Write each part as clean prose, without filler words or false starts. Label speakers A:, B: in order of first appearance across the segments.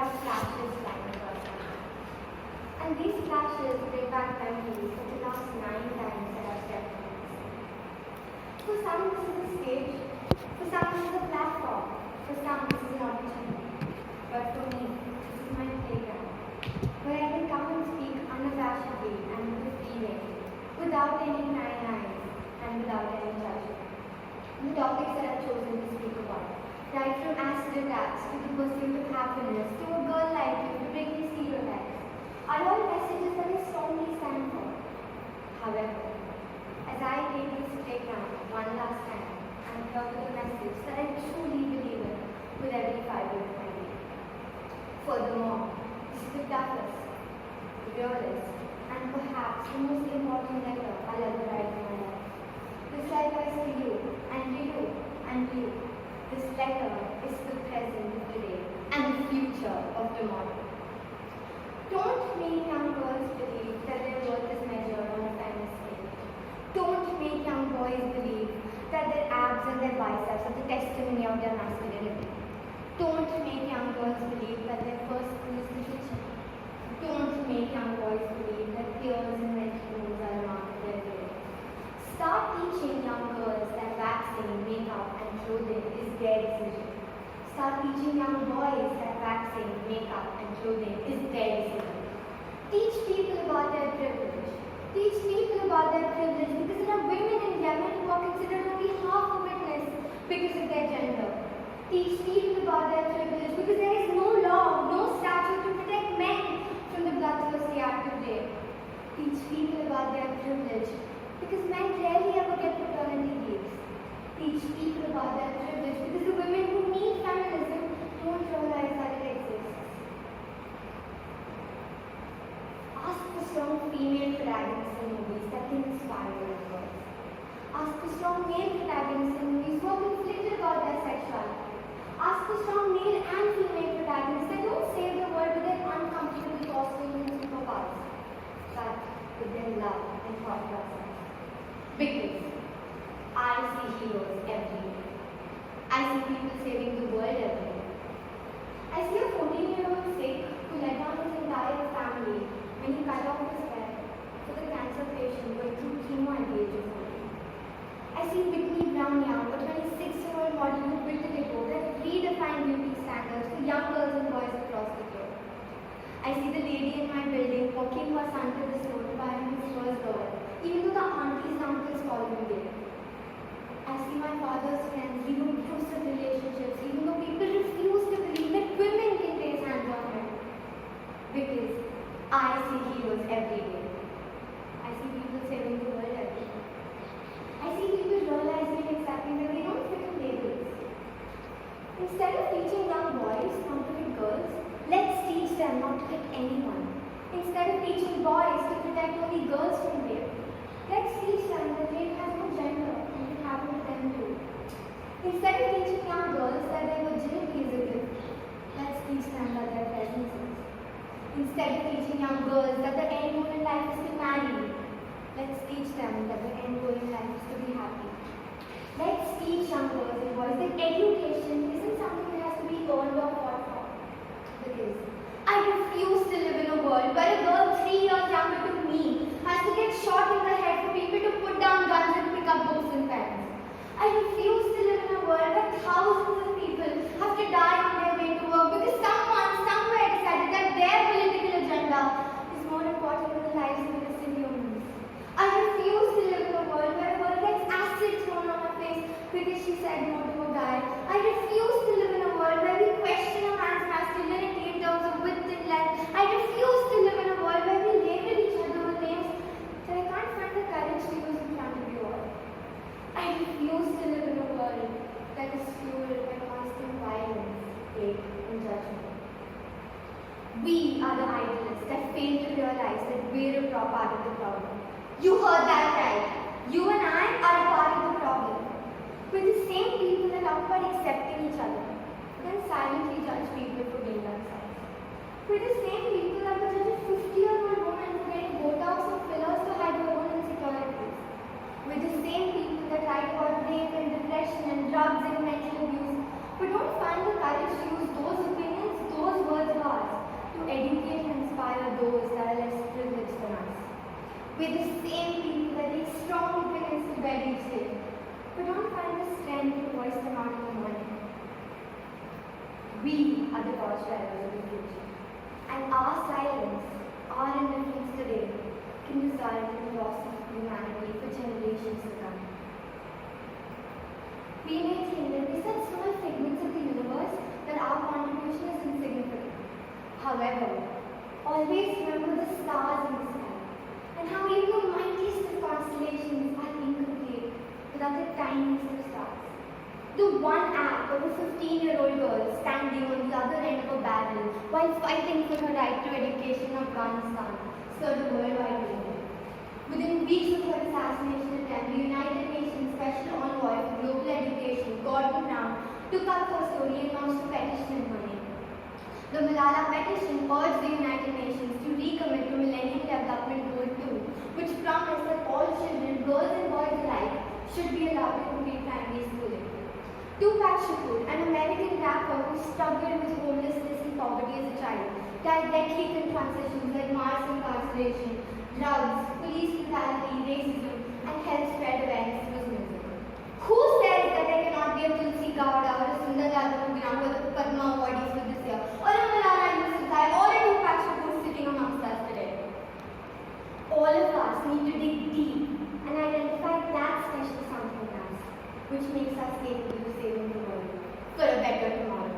A: are flashes flying across my mind. And these flashes bring back memories of the last 9 times that I've stepped on the stage. For some, this is a stage. For some, this is a platform. For some, this is an opportunity. But for me, this is my playground, where I can come and speak unabashedly and with feeling, without any prying eyes and without any judgment. The topics that I've chosen to speak about, right from acid attacks to the pursuit of happiness to a girl like you to breaking stereotypes, are all messages that I strongly stand for. However, as I take this playground one last time, I'm here with a message that I truly believe in with every fiber of my being. Furthermore, this is the toughest, the realest, and perhaps the most important letter I'll ever write in my life. This letter is to you, and to you, and to you. This letter is the present of today, and the future of tomorrow. Don't make young girls believe that their worth is measured on a fairness scale. Don't make young boys believe that their abs and their biceps are the testimony of their masculinity. Don't make young girls believe that their first school is the kitchen. Don't make young boys believe that tears and mental moves are a mark of their day. Start teaching young girls that waxing, makeup, and clothing is their decision. Start teaching young boys that waxing, makeup, and clothing is their decision. Teach people about their privilege. Teach people about their privilege because there are women in Yemen who are considered only half a witness because of their gender. Teach people about their privilege because there is no law, no statute to protect men from the bloodthirsty act of rape. Teach people about their privilege because men rarely ever get paternity leaves. Teach people about their privilege because the women who need feminism don't realize that it exists. Ask for strong female protagonists in movies that can inspire young girls. Ask for strong male protagonists in movies who are conflicted about their sexuality. Ask for strong male and female protagonists that don't save the world with their uncomfortable costumes and superpowers, but with their love and thought process. Because I see heroes every day. I see people saving the world every day. I see a 14-year-old Sikh who let down his entire family when he cut off his hair for the cancer patient going through chemo at the age of 14. I see Whitney Brown Young, a 26-year-old model who built a depot that redefined beauty standards for young girls and boys across the globe. I see the lady in my building walking her son to the store to buy him his first doll, even though the aunties and uncles call him gay. I see my father's friends leave abusive relationships, even though people refuse to believe that women can place hands on men. Because I see heroes every day. I see people saving the world every day. I see people realizing and accepting that they don't fit in labels. Instead of teaching young boys not to hit girls, let's teach them not to hit anyone. Instead of teaching boys to protect only girls from rape, let's teach them that rape has no gender and can happen to them too. Instead of teaching young girls that their virginity is a gift, let's teach them that their presence is. Instead of teaching young girls that the end goal in life is to marry, let's teach them that the end goal in life is to be happy. Let's teach young girls and boys that education isn't something that has to be earned or fought for. Because I refuse to live in a world where a girl 3 years younger to me has to get shot in the head for people to put down guns and pick up books and pens. I refuse to live in a world where thousands of people have to die on their way to work because someone somewhere decided that their political agenda is more important than the lives of innocent humans. I refuse to live in a world where a girl gets acid thrown on her face because she said no to a guy. I refuse to live in a world where we question a man's masculinity in terms of width and length. I refuse to live in a world where we label each other with names that I can't find the courage to use in front of you all. I refuse to live in a world that is fueled by constant violence, hate, and judgment. We are the idealists that fail to realize that we're a part of the problem. You heard that right. You and I are a part of the problem. We're the same people that talk about accepting each other, then silently judge people for being themselves. We're the same people that will judge a 50-year-old woman for getting Botox or fillers to hide her own insecurities. We're the same people that write about rape and depression and drugs and mental abuse, but don't find the courage to use those opinions, those words of ours We're the same people that take strong opinions to bed each day, but don't find the strength to voice them out in the morning. We are the torchbearers of the future, and our silence, our indifference today, can result in the loss of humanity for generations to come. We may think that we're such small figments of the universe that our contribution is insignificant. However, always remember the stars in the sky and how even the mightiest of constellations are incomplete without the tiniest of stars. The one act of a 15-year-old girl standing on the other end of a battle while fighting for her right to education in Afghanistan stirred the worldwide movement. Within weeks of her assassination attempt, the United Nations Special Envoy for Global Education, Gordon Brown, took up her story and launched a petition in her name. The Malala petition urged the United Nations to recommit to Millennium Development Goal 2, which promised that all children, girls and boys alike, should be allowed to complete primary schooling. Tupac Shakur, an American rapper who struggled with homelessness and poverty as a child, died deadly in transitions like mass incarceration, drugs, police brutality, racism, and health spread awareness through music. Who says that there cannot be a Tulsi Gowda or a Sundar Yadav program for the Padma awardees for this year, or a Malala Yousafzai, or a Tupac Shakur sitting amongst us today? All of us need to dig deep and identify that special something in us, which makes us capable of saving the world for a better tomorrow.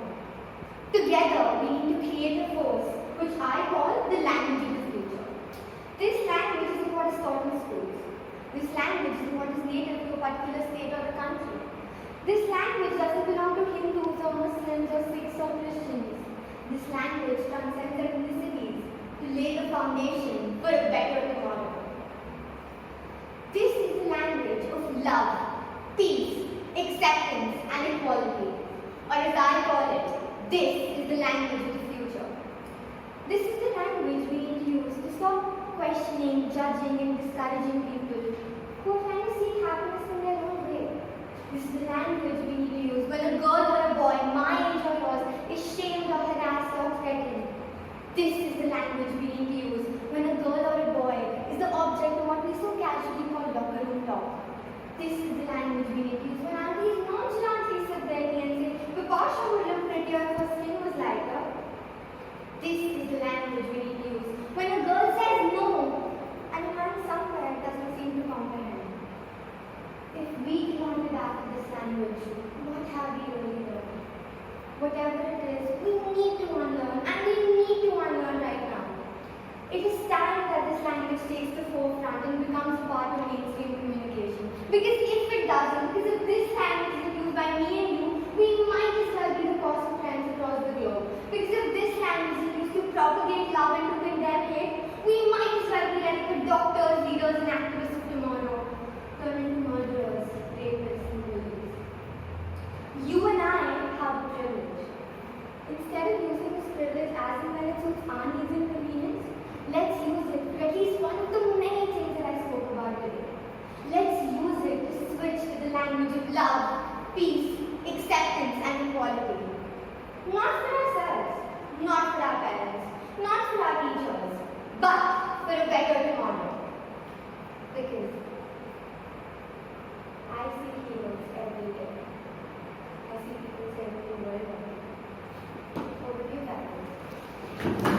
A: Together, we need to create a force which I call the language of the future. This language isn't what is taught in schools. This language isn't what is native to a particular state or a country. This language doesn't belong to Hindus or Muslims or Sikhs or Christians. This language transcends ethnicities to lay the foundation for a better tomorrow. This is the language of love, peace, acceptance, and equality. Or as I call it, this is the language of the future. This is the language we need to use to stop questioning, judging, and discouraging people who are trying to seek happiness in their own way. This is the language we need to use when a girl or a boy, my age or yours, is shamed or harassed or threatened. This is the language we need to use when a girl or a boy is the object of what we so casually call locker room talk. This is the language we need to use when aunties nonchalantly sit there and say, Vipasha would look prettier if her skin was lighter. This is the language we need to use when a girl says no and a man somewhere doesn't seem to comprehend. If we cannot adapt to this language, what have we really learned? Whatever it is, we need to unlearn, and we need to unlearn right now. It is time that this language takes the forefront and becomes part of mainstream communication. Because if it doesn't, because if this language is used by me and you, we might as well be the cause of trends across the globe. Because if this language is used to propagate love and to condemn hate, we might as well be letting the doctors, leaders, and activists of tomorrow turn into murderers, rapists, and bullies. You and I have a privilege. Instead of using this privilege as and when it suits our needs and convenience, let's use it for at least one of the many things that I spoke about today. Let's use it to switch to the language of love, peace, acceptance, and equality. Not for ourselves, not for our parents, not for our teachers, but for a better tomorrow. Because I see heroes every day. I see people saving the world. Over to you, Gavel.